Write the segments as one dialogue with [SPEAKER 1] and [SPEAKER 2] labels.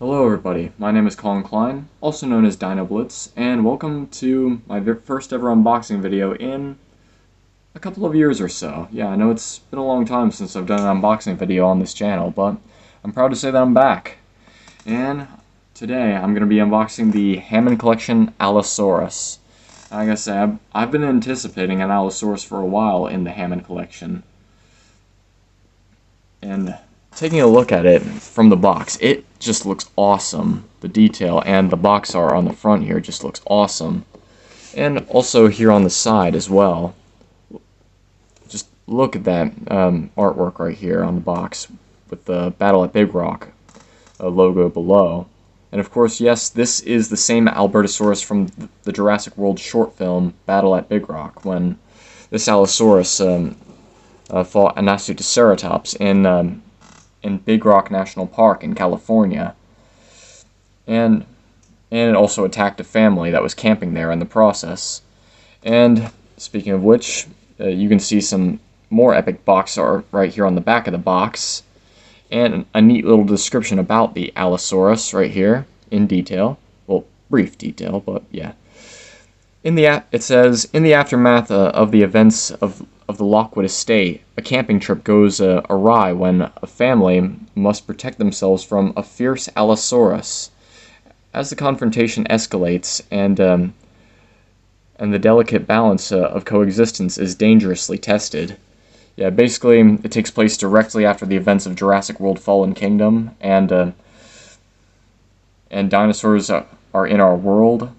[SPEAKER 1] Hello everybody, my name is Colin Klein, also known as Dino Blitz, and welcome to my first ever unboxing video in a couple of years or so. Yeah, I know it's been a long time since I've done an unboxing video on this channel, but I'm proud to say that I'm back. And today I'm going to be unboxing the Hammond Collection Allosaurus. Like I said, I've been anticipating an Allosaurus for a while in the Hammond Collection. And taking a look at it from the box, it just looks awesome. The detail and the box art on the front here just looks awesome. And also here on the side as well. Just look at that artwork right here on the box with the Battle at Big Rock logo below. And of course, yes, this is the same Albertosaurus from the Jurassic World short film Battle at Big Rock, when this Allosaurus fought a Nasutoceratops in Big Rock National Park in California, and it also attacked a family that was camping there in the process. And speaking of which, you can see some more epic box art right here on the back of the box, and a neat little description about the Allosaurus right here in detail. Well, brief detail, but yeah. It says, in the aftermath of the events of the Lockwood estate, a camping trip goes awry when a family must protect themselves from a fierce Allosaurus. As the confrontation escalates and the delicate balance of coexistence is dangerously tested. Yeah, basically, it takes place directly after the events of Jurassic World Fallen Kingdom, and dinosaurs are in our world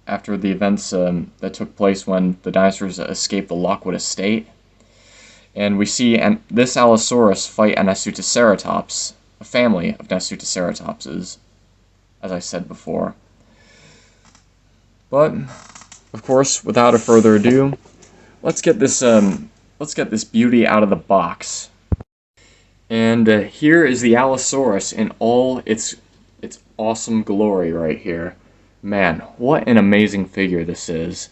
[SPEAKER 1] after the events that took place when the dinosaurs escaped the Lockwood estate. And we see this Allosaurus fight a Nasutoceratops, a family of Nasutoceratopses, as I said before. But, of course, without a further ado, let's get this beauty out of the box. And here is the Allosaurus in all its awesome glory right here. Man, what an amazing figure this is.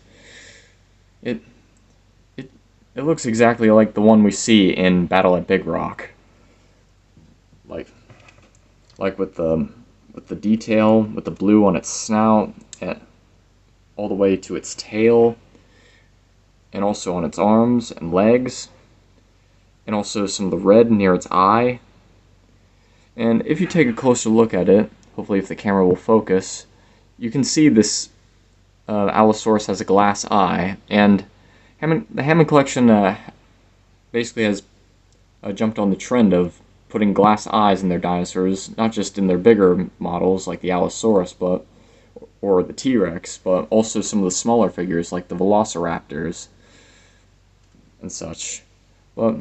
[SPEAKER 1] It looks exactly like the one we see in Battle at Big Rock. Like with the detail, with the blue on its snout, all the way to its tail, and also on its arms and legs, and also some of the red near its eye. And if you take a closer look at it, hopefully if the camera will focus, you can see this Allosaurus has a glass eye, and the Hammond Collection basically has jumped on the trend of putting glass eyes in their dinosaurs, not just in their bigger models like the Allosaurus or the T-Rex, but also some of the smaller figures like the Velociraptors and such. But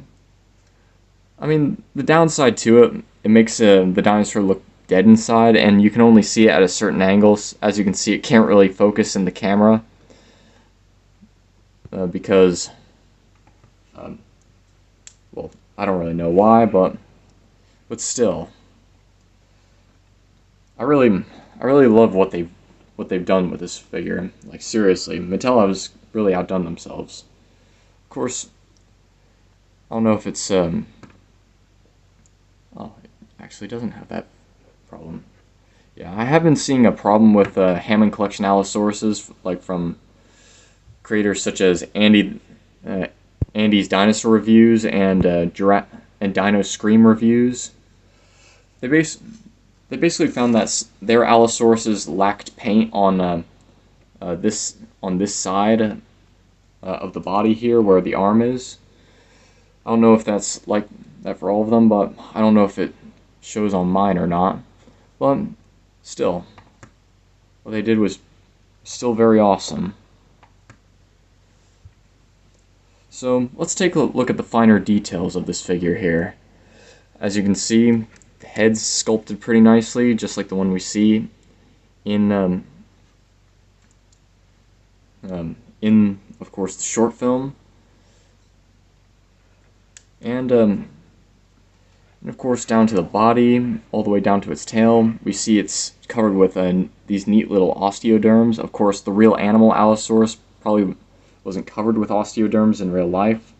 [SPEAKER 1] I mean, the downside to it makes the dinosaur look dead inside, and you can only see it at a certain angle. As you can see, it can't really focus in the camera because, well, I don't really know why, but still, I really love what they've done with this figure. Like, seriously, Mattel has really outdone themselves. Of course, I don't know if it's oh, it actually doesn't have that problem. Yeah, I have been seeing a problem with Hammond Collection Allosauruses, like from creators such as Andy's Dinosaur Reviews and Dino Scream Reviews. They basically found that their Allosauruses lacked paint on this side of the body here, where the arm is. I don't know if that's like that for all of them, but I don't know if it shows on mine or not. But still, what they did was still very awesome. So let's take a look at the finer details of this figure here. As you can see, the head's sculpted pretty nicely, just like the one we see in of course, the short film. And of course, down to the body, all the way down to its tail, we see it's covered with these neat little osteoderms. Of course, the real animal Allosaurus probably wasn't covered with osteoderms in real life.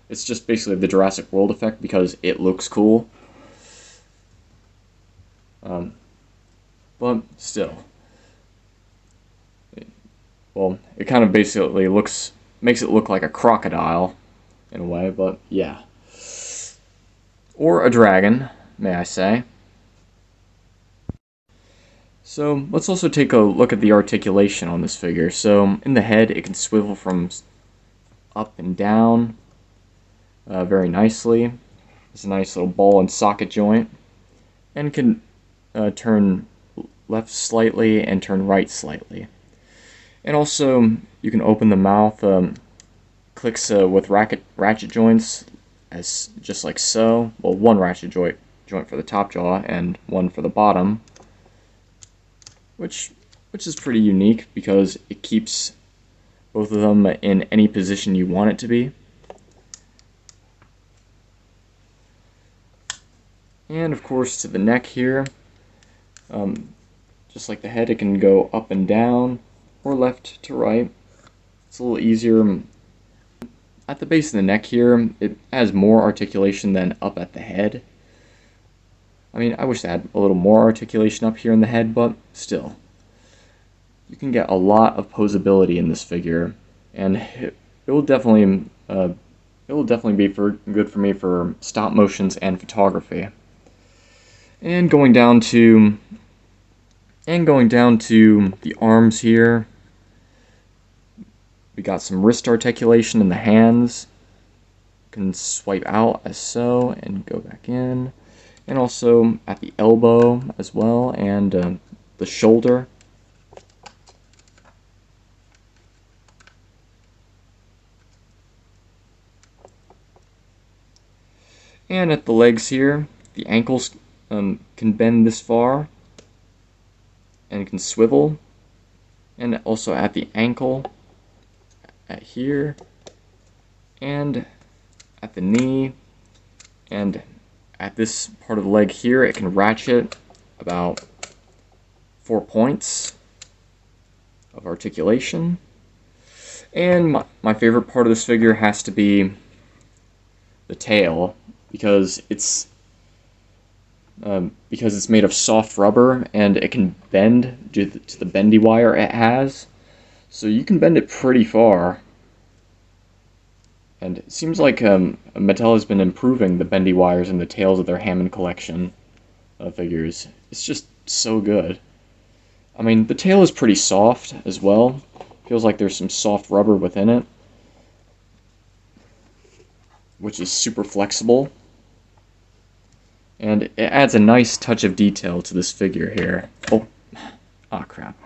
[SPEAKER 1] It's just basically the Jurassic World effect because it looks cool. but still. Well, it kind of basically makes it look like a crocodile in a way, but yeah. Or a dragon, may I say. So let's also take a look at the articulation on this figure. So in the head, it can swivel from up and down very nicely. It's a nice little ball and socket joint, and can turn left slightly and turn right slightly. And also, you can open the mouth, clicks with ratchet joints, as just like so. Well, one ratchet joint for the top jaw and one for the bottom, which is pretty unique because it keeps both of them in any position you want it to be. And of course, to the neck here, just like the head, it can go up and down or left to right. It's a little easier. At the base of the neck here, it has more articulation than up at the head. I mean, I wish they had a little more articulation up here in the head, but still. You can get a lot of posability in this figure, and it will definitely be good for me for stop motions and photography. And going down to the arms here, we got some wrist articulation in the hands. You can swipe out as so and go back in, and also at the elbow as well, and the shoulder. And at the legs here, the ankles can bend this far and can swivel, and also at the ankle, at here, and at the knee, and at this part of the leg here, it can ratchet about 4 points of articulation. And my favorite part of this figure has to be the tail, because it's made of soft rubber and it can bend due to the bendy wire it has. So you can bend it pretty far. And it seems like Mattel has been improving the bendy wires in the tails of their Hammond collection figures. It's just so good. I mean, the tail is pretty soft as well. Feels like there's some soft rubber within it, which is super flexible. And it adds a nice touch of detail to this figure here. Oh crap.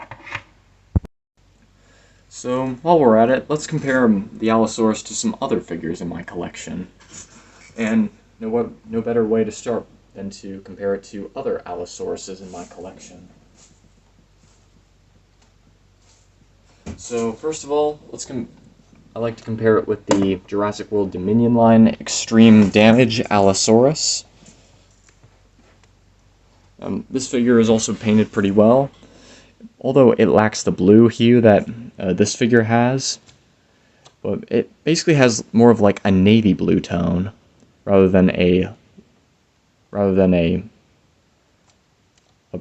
[SPEAKER 1] So, while we're at it, let's compare the Allosaurus to some other figures in my collection. And no better way to start than to compare it to other Allosauruses in my collection. So, first of all, I like to compare it with the Jurassic World Dominion line Extreme Damage Allosaurus. This figure is also painted pretty well, although it lacks the blue hue that this figure has. But it basically has more of like a navy blue tone rather than a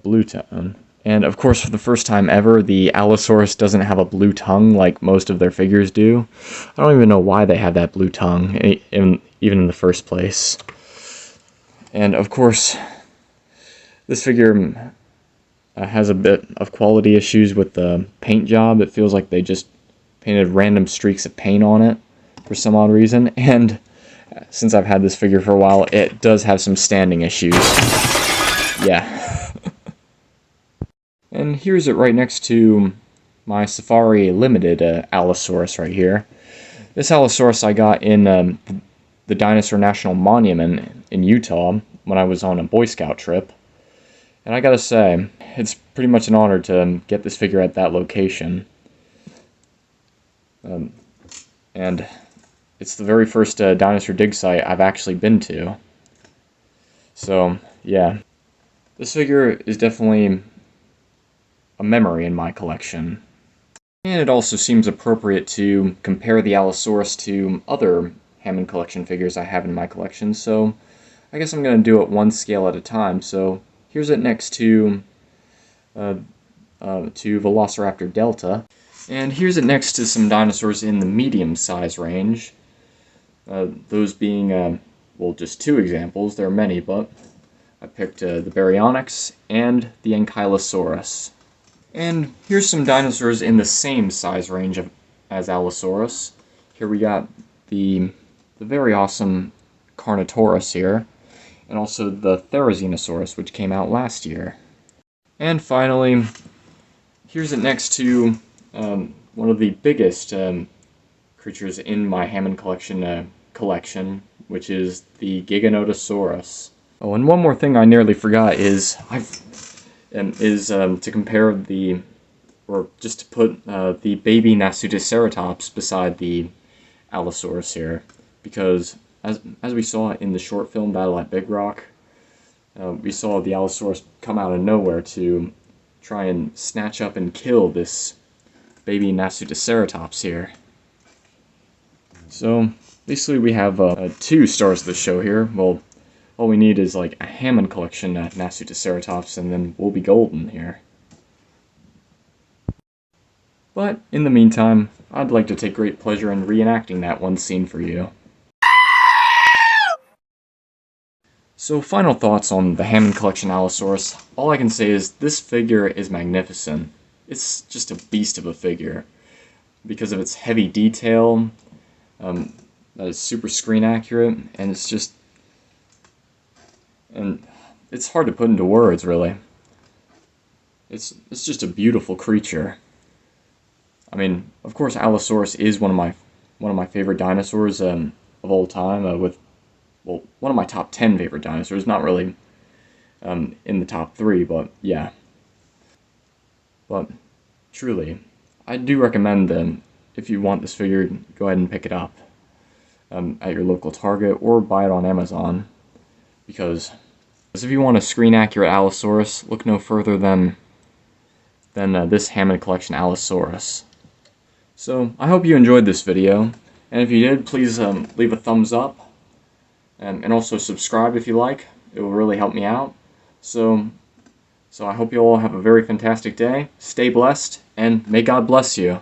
[SPEAKER 1] blue tone. And of course, for the first time ever, the Allosaurus doesn't have a blue tongue like most of their figures do. I don't even know why they have that blue tongue, even in the first place. And of course, this figure has a bit of quality issues with the paint job. It feels like they just painted random streaks of paint on it for some odd reason. And since I've had this figure for a while, it does have some standing issues. Yeah. And here's it right next to my Safari Limited Allosaurus right here. This Allosaurus I got in the Dinosaur National Monument in Utah when I was on a Boy Scout trip. And I gotta say, it's pretty much an honor to get this figure at that location. And it's the very first dinosaur dig site I've actually been to. So, yeah. This figure is definitely a memory in my collection. And it also seems appropriate to compare the Allosaurus to other Hammond collection figures I have in my collection, so I guess I'm going to do it one scale at a time. So here's it next to to Velociraptor Delta. And here's it next to some dinosaurs in the medium size range. Those being, well, just two examples. There are many, but I picked the Baryonyx and the Ankylosaurus. And here's some dinosaurs in the same size range as Allosaurus. Here we got the very awesome Carnotaurus here, and also the Therizinosaurus, which came out last year. And finally, here's it next to one of the biggest creatures in my Hammond collection, which is the Giganotosaurus. Oh, and one more thing I nearly forgot is to compare just to put the baby Nasutoceratops beside the Allosaurus here, because as we saw in the short film Battle at Big Rock, we saw the Allosaurus come out of nowhere to try and snatch up and kill this baby Nasutoceratops here. So basically we have 2 stars of the show here. Well, all we need is like a Hammond collection Nasutoceratops, and then we'll be golden here. But in the meantime, I'd like to take great pleasure in reenacting that one scene for you. So final thoughts on the Hammond collection Allosaurus. All I can say is this figure is magnificent. It's just a beast of a figure. Because of its heavy detail, that is super screen accurate, and it's hard to put into words, really. It's just a beautiful creature. I mean, of course, Allosaurus is one of my favorite dinosaurs of all time. One of my top 10 favorite dinosaurs. Not really in the top 3, but yeah. But truly, I do recommend them. If you want this figure, go ahead and pick it up at your local Target or buy it on Amazon, because if you want a screen accurate Allosaurus, look no further than this Hammond collection Allosaurus. So I hope you enjoyed this video, and if you did, please leave a thumbs up, and also subscribe if you like. It will really help me out. So I hope you all have a very fantastic day. Stay blessed, and may God bless you.